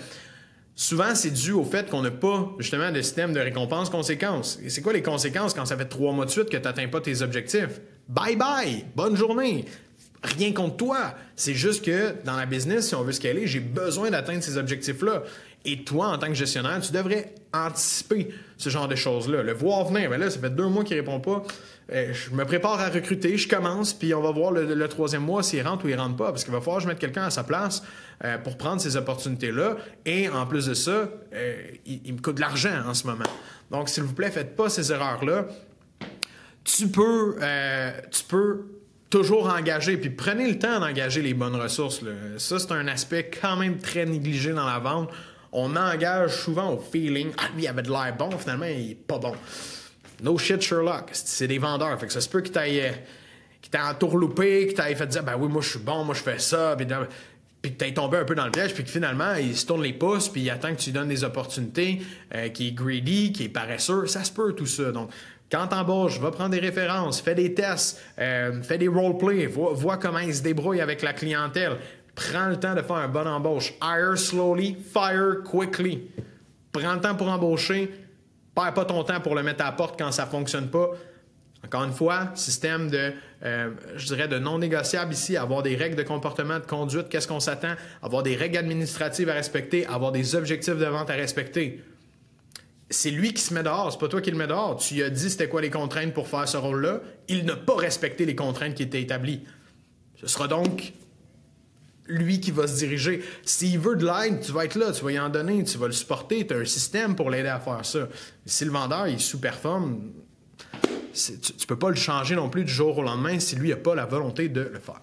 [SPEAKER 1] Souvent, c'est dû au fait qu'on n'a pas, justement, de système de récompense-conséquences. Et c'est quoi les conséquences quand ça fait 3 mois de suite que tu n'atteins pas tes objectifs? Bye-bye! Bonne journée! Rien contre toi. C'est juste que dans la business, si on veut scaler, j'ai besoin d'atteindre ces objectifs-là. Et toi, en tant que gestionnaire, tu devrais anticiper ce genre de choses-là. Le voir venir, bien là, ça fait 2 mois qu'il ne répond pas. Je me prépare à recruter, je commence, puis on va voir le 3e mois s'il rentre ou il ne rentre pas. Parce qu'il va falloir que je mette quelqu'un à sa place pour prendre ces opportunités-là. Et en plus de ça, il me coûte de l'argent en ce moment. Donc, s'il vous plaît, faites pas ces erreurs-là. Tu peux toujours engager, puis prenez le temps d'engager les bonnes ressources, là. Ça, c'est un aspect quand même très négligé dans la vente. On engage souvent au feeling. Ah, lui, il avait de l'air bon, finalement, il est pas bon. No shit, Sherlock. C'est des vendeurs. Fait que ça se peut qu'il t'aille entourloupé, qu'il t'aille fait dire, ben oui, moi, je suis bon, moi, je fais ça, puis que t'ailles tombé un peu dans le piège, puis que finalement, il se tourne les pouces, puis il attend que tu lui donnes des opportunités, qui est greedy, qui est paresseux. Ça se peut, tout ça. Donc, quand t'embauches, va prendre des références, fais des tests, fais des roleplays, vois comment il se débrouille avec la clientèle. Prends le temps de faire un bon embauche. Hire slowly, fire quickly. Prends le temps pour embaucher. Perds pas ton temps pour le mettre à la porte quand ça ne fonctionne pas. Encore une fois, système de non négociable ici, avoir des règles de comportement, de conduite, qu'est-ce qu'on s'attend, avoir des règles administratives à respecter, avoir des objectifs de vente à respecter. C'est lui qui se met dehors, c'est pas toi qui le mets dehors. Tu lui as dit c'était quoi les contraintes pour faire ce rôle-là. Il n'a pas respecté les contraintes qui étaient établies. Ce sera donc lui qui va se diriger. S'il veut de l'aide, tu vas être là, tu vas y en donner, tu vas le supporter, tu as un système pour l'aider à faire ça. Si le vendeur, il sous-performe, tu peux pas le changer non plus du jour au lendemain si lui n'a pas la volonté de le faire.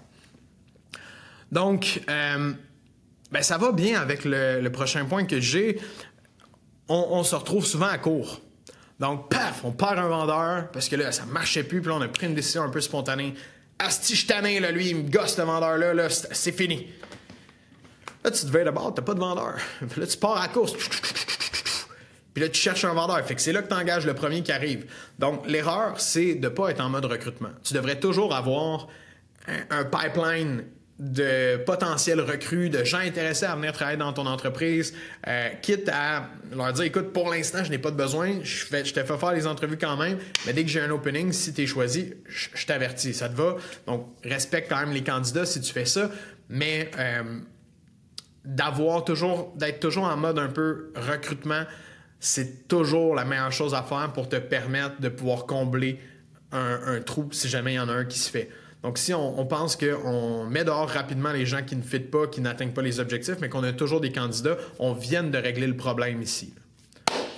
[SPEAKER 1] Donc, Ben, ça va bien avec le prochain point que j'ai. On se retrouve souvent à court. Donc, paf, on perd un vendeur parce que là, ça marchait plus. Puis là, on a pris une décision un peu spontanée. Asti, je suis tanné, là, lui, il me gosse, le vendeur-là. Là, c'est fini. Là, tu te veilles d'abord, t'as pas de vendeur. Puis là, tu pars à la course. Puis là, tu cherches un vendeur. Fait que c'est là que tu engages le premier qui arrive. Donc, l'erreur, c'est de pas être en mode recrutement. Tu devrais toujours avoir un pipeline de potentiels recrues, de gens intéressés à venir travailler dans ton entreprise, quitte à leur dire, écoute, pour l'instant, je n'ai pas de besoin, je te fais faire les entrevues quand même, mais dès que j'ai un opening, si tu es choisi, je t'avertis, ça te va. Donc, respecte quand même les candidats si tu fais ça, mais d'être toujours en mode un peu recrutement, c'est toujours la meilleure chose à faire pour te permettre de pouvoir combler un trou si jamais il y en a un qui se fait. Donc, si on pense qu'on met dehors rapidement les gens qui ne fitent pas, qui n'atteignent pas les objectifs, mais qu'on a toujours des candidats, on vient de régler le problème ici.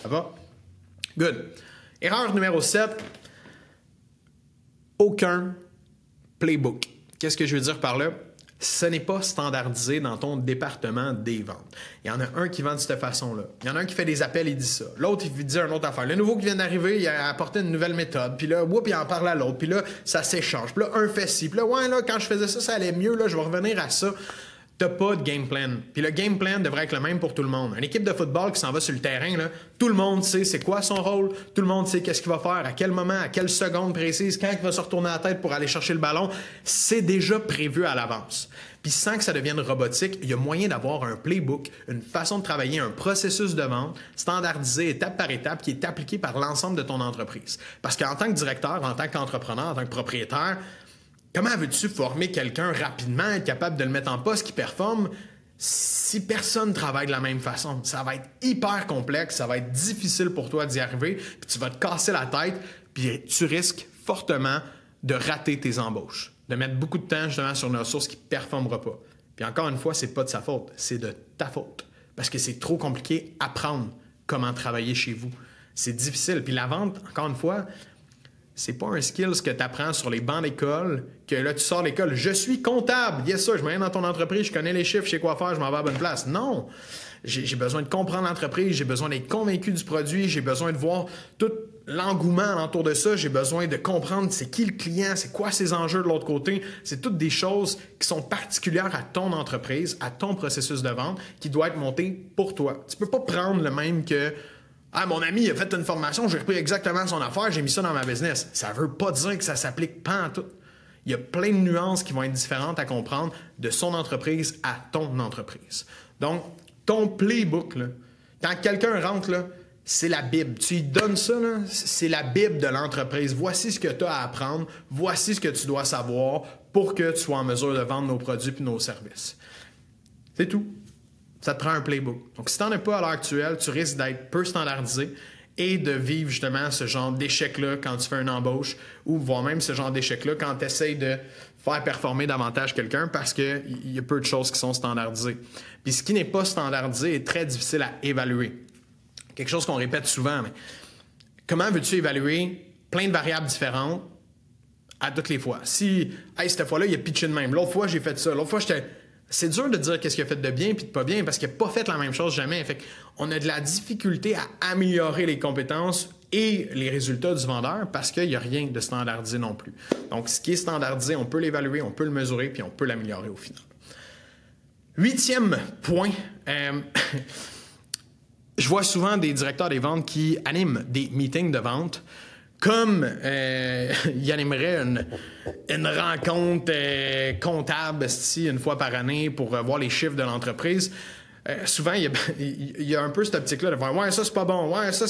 [SPEAKER 1] Ça va? Good. Erreur numéro 7. Aucun playbook. Qu'est-ce que je veux dire par là? Ce n'est pas standardisé dans ton département des ventes. Il y en a un qui vend de cette façon-là. Il y en a un qui fait des appels et dit ça. L'autre, il dit une autre affaire. Le nouveau qui vient d'arriver, il a apporté une nouvelle méthode. Puis là, il en parle à l'autre. Puis là, ça s'échange. Puis là, un fait ci. Puis là, quand je faisais ça, ça allait mieux. Là, je vais revenir à ça. T'as pas de game plan. Puis le game plan devrait être le même pour tout le monde. Une équipe de football qui s'en va sur le terrain, là, tout le monde sait c'est quoi son rôle. Tout le monde sait qu'est-ce qu'il va faire, à quel moment, à quelle seconde précise, quand il va se retourner la tête pour aller chercher le ballon. C'est déjà prévu à l'avance. Puis sans que ça devienne robotique, il y a moyen d'avoir un playbook, une façon de travailler, un processus de vente standardisé étape par étape qui est appliqué par l'ensemble de ton entreprise. Parce qu'en tant que directeur, en tant qu'entrepreneur, en tant que propriétaire, comment veux-tu former quelqu'un rapidement, être capable de le mettre en poste qui performe si personne ne travaille de la même façon? Ça va être hyper complexe, ça va être difficile pour toi d'y arriver, puis tu vas te casser la tête, puis tu risques fortement de rater tes embauches, de mettre beaucoup de temps justement sur une ressource qui ne performera pas. Puis encore une fois, c'est pas de sa faute, c'est de ta faute. Parce que c'est trop compliqué apprendre comment travailler chez vous. C'est difficile. Puis la vente, encore une fois, c'est pas un skill que tu apprends sur les bancs d'école, que là, tu sors de l'école, je suis comptable, yes sir, je me mets dans ton entreprise, je connais les chiffres, je sais quoi faire, je m'en vais à la bonne place. Non! J'ai besoin de comprendre l'entreprise, j'ai besoin d'être convaincu du produit, j'ai besoin de voir tout l'engouement autour de ça, j'ai besoin de comprendre c'est qui le client, c'est quoi ses enjeux de l'autre côté. C'est toutes des choses qui sont particulières à ton entreprise, à ton processus de vente, qui doit être monté pour toi. Tu peux pas prendre le même que « Ah, mon ami, il a fait une formation, j'ai repris exactement son affaire, j'ai mis ça dans ma business. » Ça veut pas dire que ça s'applique pas en tout. Il y a plein de nuances qui vont être différentes à comprendre de son entreprise à ton entreprise. Donc, ton playbook, là, quand quelqu'un rentre, là, c'est la Bible. Tu lui donnes ça, là, c'est la Bible de l'entreprise. Voici ce que tu as à apprendre, voici ce que tu dois savoir pour que tu sois en mesure de vendre nos produits et nos services. C'est tout. Ça te prend un playbook. Donc, si tu n'en as pas à l'heure actuelle, tu risques d'être peu standardisé et de vivre justement ce genre d'échec-là quand tu fais une embauche ou voire même ce genre d'échec-là quand tu essaies de faire performer davantage quelqu'un parce qu'il y a peu de choses qui sont standardisées. Puis ce qui n'est pas standardisé est très difficile à évaluer. Quelque chose qu'on répète souvent, mais comment veux-tu évaluer plein de variables différentes à toutes les fois? Si, hey, cette fois-là, il a pitché de même. L'autre fois, j'ai fait ça. L'autre fois, j'étais... C'est dur de dire qu'est-ce qu'il a fait de bien puis de pas bien parce qu'il n'a pas fait la même chose jamais. Fait qu'on a de la difficulté à améliorer les compétences et les résultats du vendeur parce qu'il n'y a rien de standardisé non plus. Donc, ce qui est standardisé, on peut l'évaluer, on peut le mesurer puis on peut l'améliorer au final. 8e point. Je vois souvent des directeurs des ventes qui animent des meetings de vente comme il animerait une rencontre comptable une fois par année pour voir les chiffres de l'entreprise. Souvent, il y a un peu cette optique-là de voir « Ouais, ça, c'est pas bon. Ouais, ça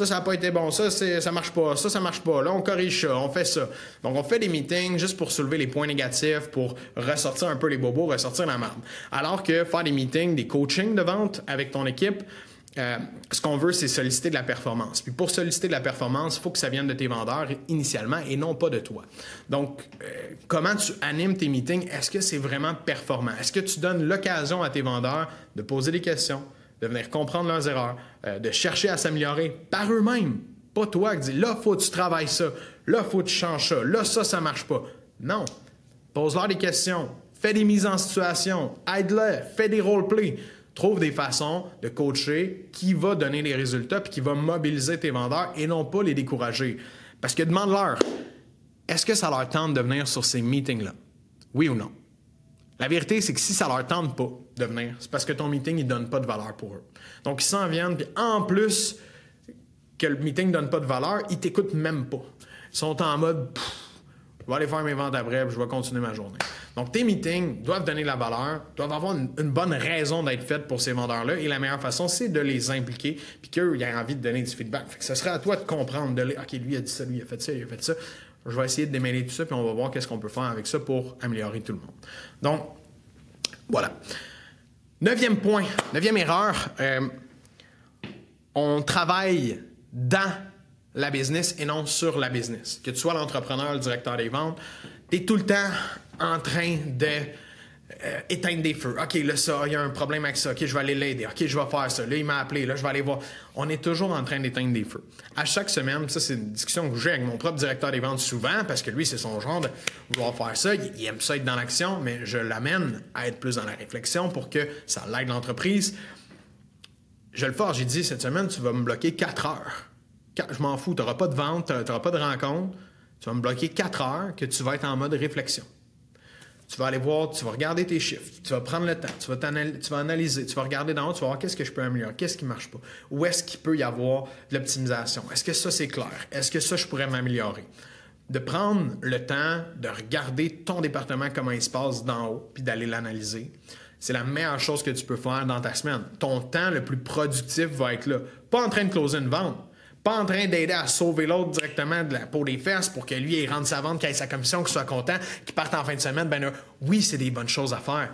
[SPEAKER 1] n'a pas été bon. Ça marche pas. Ça marche pas. Là, on corrige ça. On fait ça. » Donc, on fait des meetings juste pour soulever les points négatifs, pour ressortir un peu les bobos, ressortir la marde. Alors que faire des meetings, des coachings de vente avec ton équipe, ce qu'on veut, c'est solliciter de la performance. Puis pour solliciter de la performance, il faut que ça vienne de tes vendeurs initialement et non pas de toi. Donc, comment tu animes tes meetings? Est-ce que c'est vraiment performant? Est-ce que tu donnes l'occasion à tes vendeurs de poser des questions, de venir comprendre leurs erreurs, de chercher à s'améliorer par eux-mêmes? Pas toi qui dis, là, il faut que tu travailles ça. Là, il faut que tu changes ça. Là, ça marche pas. Non. Pose-leur des questions. fais des mises en situation, aide-le, fais des roleplays. Trouve des façons de coacher qui va donner les résultats puis qui va mobiliser tes vendeurs et non pas les décourager. Parce que demande-leur, est-ce que ça leur tente de venir sur ces meetings-là? Oui ou non? La vérité, c'est que si ça leur tente pas de venir, c'est parce que ton meeting, il donne pas de valeur pour eux. Donc, ils s'en viennent, puis en plus que le meeting ne donne pas de valeur, ils t'écoutent même pas. Ils sont en mode, je vais aller faire mes ventes après, puis je vais continuer ma journée. Donc, tes meetings doivent donner de la valeur, doivent avoir une bonne raison d'être faite pour ces vendeurs-là, et la meilleure façon, c'est de les impliquer, puis qu'eux, ils aient envie de donner du feedback. Fait que ce serait à toi de comprendre, OK, lui a dit ça, lui a fait ça, il a fait ça. Je vais essayer de démêler tout ça, puis on va voir qu'est-ce qu'on peut faire avec ça pour améliorer tout le monde. Donc, voilà. 9e point, 9e erreur, on travaille dans la business et non sur la business. Que tu sois l'entrepreneur, le directeur des ventes, tu es tout le temps en train de éteindre des feux. OK, là, ça, il y a un problème avec ça. OK, je vais aller l'aider. OK, je vais faire ça. Là, il m'a appelé. Là, je vais aller voir. On est toujours en train d'éteindre des feux. À chaque semaine, ça, c'est une discussion que j'ai avec mon propre directeur des ventes souvent, parce que lui, c'est son genre de vouloir faire ça. Il aime ça être dans l'action, mais je l'amène à être plus dans la réflexion pour que ça l'aide l'entreprise. Je le force. J'ai dit, cette semaine, tu vas me bloquer 4 heures. Je m'en fous. Tu n'auras pas de vente, tu n'auras pas de rencontre. Tu vas me bloquer 4 heures que tu vas être en mode réflexion. Tu vas aller voir, tu vas regarder tes chiffres, tu vas prendre le temps, tu vas analyser, tu vas regarder dans haut, tu vas voir qu'est-ce que je peux améliorer, qu'est-ce qui ne marche pas, où est-ce qu'il peut y avoir de l'optimisation, est-ce que ça c'est clair, est-ce que ça je pourrais m'améliorer. De prendre le temps de regarder ton département, comment il se passe d'en haut, puis d'aller l'analyser, c'est la meilleure chose que tu peux faire dans ta semaine. Ton temps le plus productif va être là. Pas en train de closer une vente, pas en train d'aider à sauver l'autre directement de la peau des fesses pour que lui, il rentre sa vente, qu'il ait sa commission, qu'il soit content, qu'il parte en fin de semaine. Ben là, oui, c'est des bonnes choses à faire.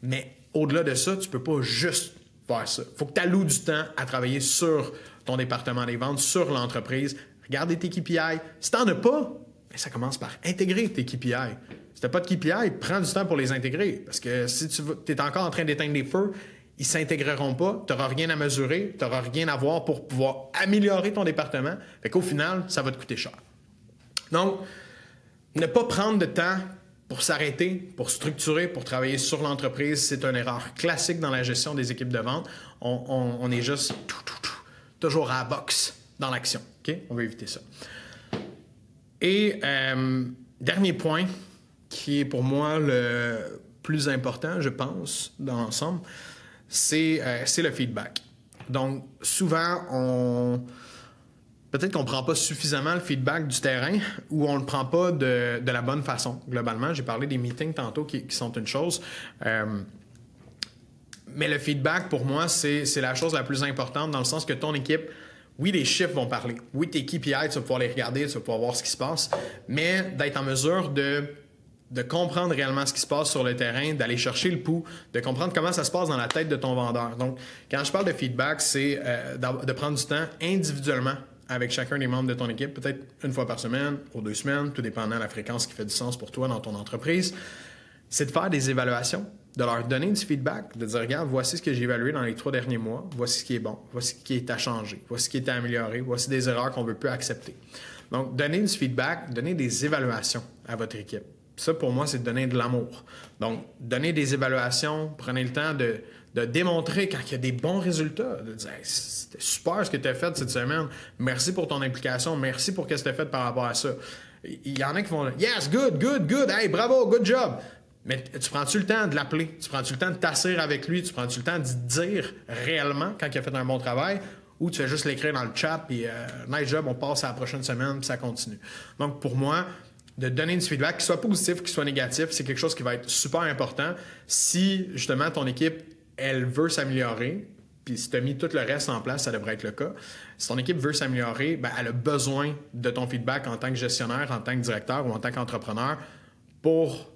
[SPEAKER 1] Mais au-delà de ça, tu peux pas juste faire ça. Il faut que tu alloues du temps à travailler sur ton département des ventes, sur l'entreprise. Regarde tes KPI. Si tu n'en as pas, ben ça commence par intégrer tes KPI. Si tu n'as pas de KPI, prends du temps pour les intégrer. Parce que si tu es encore en train d'éteindre des feux, ils ne s'intégreront pas, tu n'auras rien à mesurer, tu n'auras rien à voir pour pouvoir améliorer ton département. Fait qu'au final, ça va te coûter cher. Donc, ne pas prendre de temps pour s'arrêter, pour structurer, pour travailler sur l'entreprise, c'est une erreur classique dans la gestion des équipes de vente. On est juste toujours à la boxe dans l'action. Okay? On va éviter ça. Et dernier point, qui est pour moi le plus important, je pense, dans l'ensemble, c'est le feedback. Donc, souvent, peut-être qu'on ne prend pas suffisamment le feedback du terrain ou on ne le prend pas de la bonne façon, globalement. J'ai parlé des meetings tantôt qui sont une chose. Mais le feedback, pour moi, c'est la chose la plus importante dans le sens que ton équipe, oui, les chiffres vont parler. Oui, tes KPI, tu vas pouvoir les regarder, tu vas pouvoir voir ce qui se passe. Mais d'être en mesure de comprendre réellement ce qui se passe sur le terrain, d'aller chercher le pouls, de comprendre comment ça se passe dans la tête de ton vendeur. Donc, quand je parle de feedback, c'est de prendre du temps individuellement avec chacun des membres de ton équipe, peut-être une fois par semaine ou 2 semaines, tout dépendant de la fréquence qui fait du sens pour toi dans ton entreprise. C'est de faire des évaluations, de leur donner du feedback, de dire, regarde, voici ce que j'ai évalué dans les 3 derniers mois, voici ce qui est bon, voici ce qui est à changer, voici ce qui est à améliorer, voici des erreurs qu'on ne veut plus accepter. Donc, donner du feedback, donner des évaluations à votre équipe. Ça, pour moi, c'est de donner de l'amour. Donc, donner des évaluations, prenez le temps de démontrer quand il y a des bons résultats, de dire hey, « c'était super ce que tu as fait cette semaine, merci pour ton implication, merci pour ce que tu as fait par rapport à ça ». Il y en a qui vont « Yes, good, hey, bravo, good job ». Mais tu prends-tu le temps de l'appeler? Tu prends-tu le temps de t'asseoir avec lui? Tu prends-tu le temps d'y dire réellement quand il a fait un bon travail? Ou tu fais juste l'écrire dans le chat, puis nice job, on passe à la prochaine semaine, puis ça continue. Donc, pour moi, de donner du feedback, qu'il soit positif, qu'il soit négatif, c'est quelque chose qui va être super important si, justement, ton équipe, elle veut s'améliorer, puis si tu as mis tout le reste en place, ça devrait être le cas. Si ton équipe veut s'améliorer, ben, elle a besoin de ton feedback en tant que gestionnaire, en tant que directeur ou en tant qu'entrepreneur pour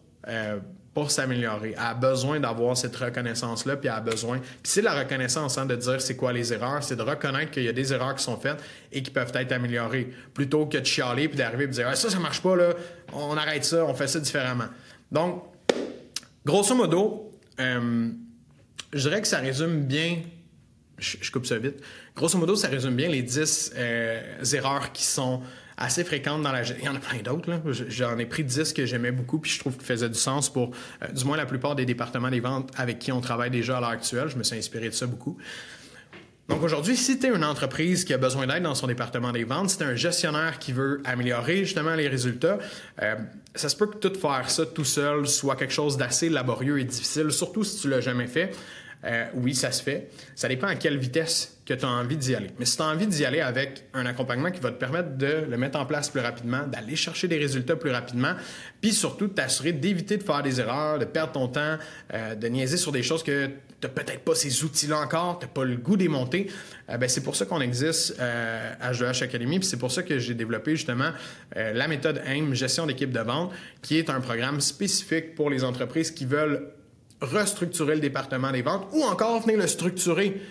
[SPEAKER 1] s'améliorer. Elle a besoin d'avoir cette reconnaissance-là, puis elle a besoin... Puis c'est la reconnaissance, de dire c'est quoi les erreurs, c'est de reconnaître qu'il y a des erreurs qui sont faites et qui peuvent être améliorées, plutôt que de chialer puis d'arriver et de dire ah, ça marche pas, là, on arrête ça, on fait ça différemment. Donc, grosso modo, je dirais que ça résume bien... Je coupe ça vite. Grosso modo, ça résume bien les 10 erreurs qui sont assez fréquentes dans la gestion. Il y en a plein d'autres, là. J'en ai pris 10 que j'aimais beaucoup, puis je trouve qu'ils faisaient du sens pour, du moins, la plupart des départements des ventes avec qui on travaille déjà à l'heure actuelle. Je me suis inspiré de ça beaucoup. Donc aujourd'hui, si tu es une entreprise qui a besoin d'aide dans son département des ventes, si tu es un gestionnaire qui veut améliorer justement les résultats, ça se peut que tout faire ça tout seul soit quelque chose d'assez laborieux et difficile, surtout si tu ne l'as jamais fait. Oui, ça se fait. Ça dépend à quelle vitesse que tu as envie d'y aller. Mais si tu as envie d'y aller avec un accompagnement qui va te permettre de le mettre en place plus rapidement, d'aller chercher des résultats plus rapidement, puis surtout de t'assurer d'éviter de faire des erreurs, de perdre ton temps, de niaiser sur des choses que tu n'as peut-être pas ces outils-là encore, tu n'as pas le goût d'y monter, c'est pour ça qu'on existe à H2H Academy, puis c'est pour ça que j'ai développé justement la méthode AIM, gestion d'équipe de vente, qui est un programme spécifique pour les entreprises qui veulent restructurer le département des ventes ou encore venir le structurer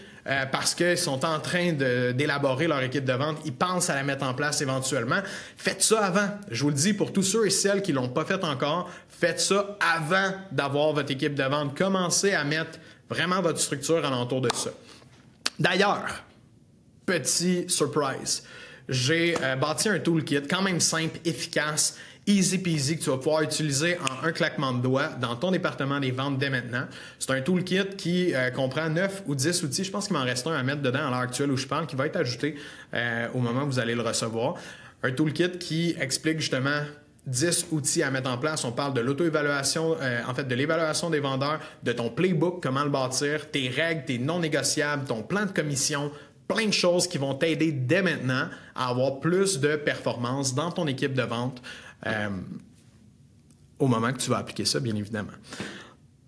[SPEAKER 1] parce qu'ils sont en train d'élaborer leur équipe de vente. Ils pensent à la mettre en place éventuellement. Faites ça avant. Je vous le dis, pour tous ceux et celles qui ne l'ont pas fait encore, faites ça avant d'avoir votre équipe de vente. Commencez à mettre vraiment votre structure alentour de ça. D'ailleurs, petit surprise, j'ai bâti un toolkit quand même simple, efficace, easy peasy, que tu vas pouvoir utiliser en un claquement de doigts dans ton département des ventes dès maintenant. C'est un toolkit qui comprend 9 ou 10 outils. Je pense qu'il m'en reste un à mettre dedans à l'heure actuelle où je parle, qui va être ajouté au moment où vous allez le recevoir. Un toolkit qui explique justement 10 outils à mettre en place. On parle de l'auto-évaluation, de l'évaluation des vendeurs, de ton playbook, comment le bâtir, tes règles, tes non négociables, ton plan de commission, plein de choses qui vont t'aider dès maintenant à avoir plus de performance dans ton équipe de vente au moment que tu vas appliquer ça, bien évidemment.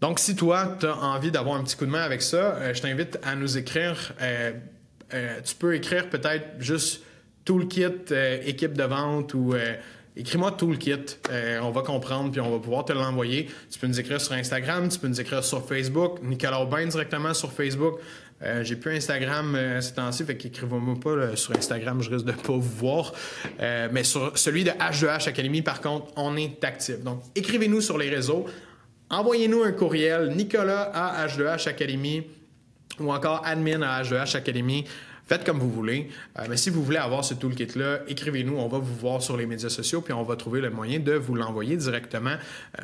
[SPEAKER 1] Donc, si toi, tu as envie d'avoir un petit coup de main avec ça, je t'invite à nous écrire. Tu peux écrire peut-être juste Toolkit, équipe de vente ou... écris-moi Toolkit, on va comprendre puis on va pouvoir te l'envoyer. Tu peux nous écrire sur Instagram, tu peux nous écrire sur Facebook, Nicolas Aubin directement sur Facebook. J'ai plus Instagram ces temps-ci, fait qu'écrivez-moi pas sur Instagram, je risque de pas vous voir. Mais sur celui de H2H Academy, par contre, on est actif. Donc, écrivez-nous sur les réseaux, envoyez-nous un courriel, Nicolas à H2H Academy ou encore admin à H2H Academy. Faites comme vous voulez. Mais si vous voulez avoir ce toolkit-là, écrivez-nous. On va vous voir sur les médias sociaux puis on va trouver le moyen de vous l'envoyer directement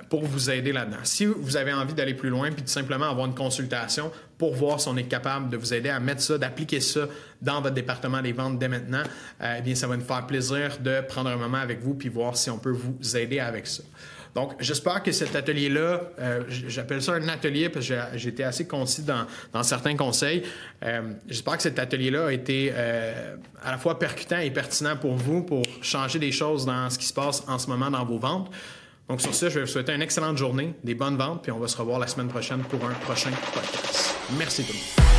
[SPEAKER 1] pour vous aider là-dedans. Si vous avez envie d'aller plus loin puis de simplement avoir une consultation pour voir si on est capable de vous aider à mettre ça, d'appliquer ça dans votre département des ventes dès maintenant, eh bien, ça va nous faire plaisir de prendre un moment avec vous puis voir si on peut vous aider avec ça. Donc, j'espère que cet atelier-là, j'appelle ça un atelier parce que j'ai été assez concis dans certains conseils. J'espère que cet atelier-là a été à la fois percutant et pertinent pour vous pour changer des choses dans ce qui se passe en ce moment dans vos ventes. Donc, sur ça, je vais vous souhaiter une excellente journée, des bonnes ventes, puis on va se revoir la semaine prochaine pour un prochain podcast. Merci tout le monde.